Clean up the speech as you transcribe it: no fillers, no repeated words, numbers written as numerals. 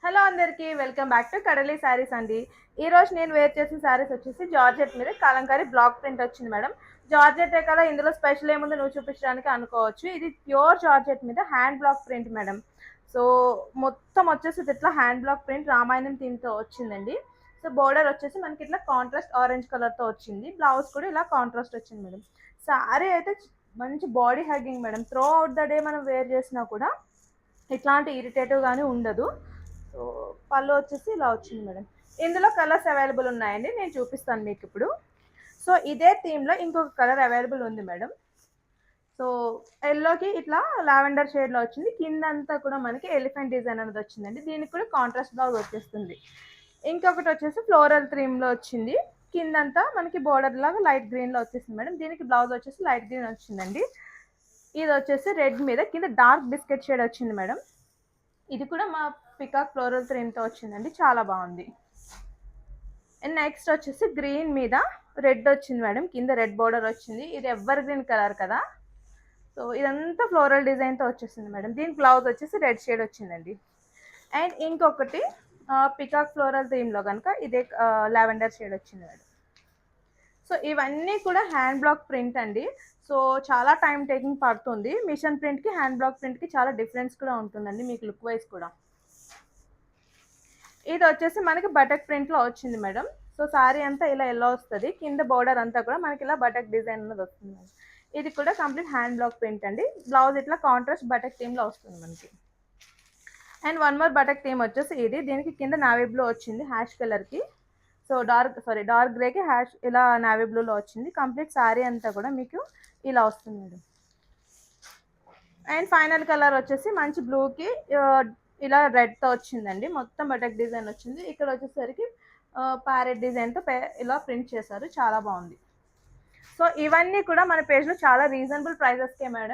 Hello అందరికీ welcome back to కడలి శారీస్ అండి. ఈ రోజు నేను వేర్ చేసిన శారీస్ వచ్చేసి జార్జెట్ మీద కలంకారీ బ్లాక్ ప్రింట్ వచ్చింది మేడం. జార్జెటే కదా, ఇందులో స్పెషల్ ఏముంది నువ్వు చూపించడానికి అనుకోవచ్చు. ఇది ప్యూర్ జార్జెట్ మీద hand black print madam. So మొత్తం వచ్చేసి ఇది ఇట్లా హ్యాండ్ బ్లాక్ ప్రింట్ రామాయణం థీమ్తో వచ్చిందండి. సో బోర్డర్ వచ్చేసి మనకి ఇట్లా కాంట్రాస్ట్ ఆరెంజ్ కలర్తో వచ్చింది. బ్లౌజ్ కూడా ఇలా కాంట్రాస్ట్ వచ్చింది మేడం. శారీ అయితే మంచి body hugging madam. Through out the day మనం వేర్ చేసినా కూడా ఇట్లాంటి ఇరిటేటివ్ కానీ ఉండదు. సో పళ్ళు వచ్చేసి ఇలా వచ్చింది మేడం. ఇందులో కలర్స్ అవైలబుల్ ఉన్నాయండి, నేను చూపిస్తాను మీకు ఇప్పుడు. సో ఇదే థీమ్లో ఇంకొక కలర్ అవైలబుల్ ఉంది మేడం. సో ఎల్లోకి ఇట్లా లావెండర్ షేడ్లో వచ్చింది. కిందంతా కూడా మనకి ఎలిఫెంట్ డిజైన్ అనేది వచ్చిందండి. దీనికి కూడా కాంట్రాస్ట్ బ్లౌజ్ వచ్చేస్తుంది. ఇంకొకటి వచ్చేసి ఫ్లోరల్ థీమ్లో వచ్చింది. కిందంతా మనకి బోర్డర్ లాగా లైట్ గ్రీన్లో వచ్చేసింది మేడం. దీనికి బ్లౌజ్ వచ్చేసి లైట్ గ్రీన్ వచ్చిందండి. ఇది వచ్చేసి రెడ్ మీద కింద డార్క్ బిస్కెట్ షేడ్ వచ్చింది మేడం. ఇది కూడా మా పికాక్ ఫ్లోరల్ థీమ్తో వచ్చిందండి, చాలా బాగుంది. అండ్ నెక్స్ట్ వచ్చేసి గ్రీన్ మీద రెడ్ వచ్చింది మేడం. కింద రెడ్ బోర్డర్ వచ్చింది. ఇది ఎవర్ గ్రీన్ కలర్ కదా, సో ఇదంతా ఫ్లోరల్ డిజైన్తో వచ్చేసింది మేడం. దీని బ్లౌజ్ వచ్చేసి రెడ్ షేడ్ వచ్చిందండి. అండ్ ఇంకొకటి పికాక్ ఫ్లోరల్ థీమ్లో కనుక ఇదే లావెండర్ షేడ్ వచ్చింది మేడం. సో ఇవన్నీ కూడా హ్యాండ్ బ్లాక్ ప్రింట్ అండి. సో చాలా టైం టేకింగ్ పడుతుంది. మిషన్ ప్రింట్కి హ్యాండ్ బ్లాక్ ప్రింట్కి చాలా డిఫరెన్స్ కూడా ఉంటుందండి మీకు లుక్ వైజ్ కూడా. ఇది వచ్చేసి మనకి బటక్ ప్రింట్లో వచ్చింది మేడం. సో సారీ అంతా ఇలా ఎలా వస్తుంది, కింద బోర్డర్ అంతా కూడా మనకి ఇలా బటక్ డిజైన్ అనేది వస్తుంది మేడం. ఇది కూడా కంప్లీట్ హ్యాండ్ బ్లాక్ ప్రింట్ అండి. బ్లౌజ్ ఇట్లా కాంట్రాస్ట్ బటక్ థీమ్లో వస్తుంది మనకి. And one more buttock theme వచ్చేసి ఇది. దీనికి కింద నావీ బ్లూ వచ్చింది హ్యాష్ కలర్కి. సో డార్క్ గ్రేకి హ్యాష్ ఇలా నావీ బ్లూలో వచ్చింది. కంప్లీట్ శారీ అంతా కూడా మీకు ఇలా వస్తుంది మేడం. అండ్ ఫైనల్ కలర్ వచ్చేసి మంచి బ్లూకి ఇలా రెడ్తో వచ్చిందండి. మొత్తం బటక్ డిజైన్ వచ్చింది. ఇక్కడ వచ్చేసరికి ప్యారెట్ డిజైన్తో ఇలా ప్రింట్ చేశారు, చాలా బాగుంది. సో ఇవన్నీ కూడా మన పేజ్లో చాలా రీజనబుల్ ప్రైజెస్కే మేడం.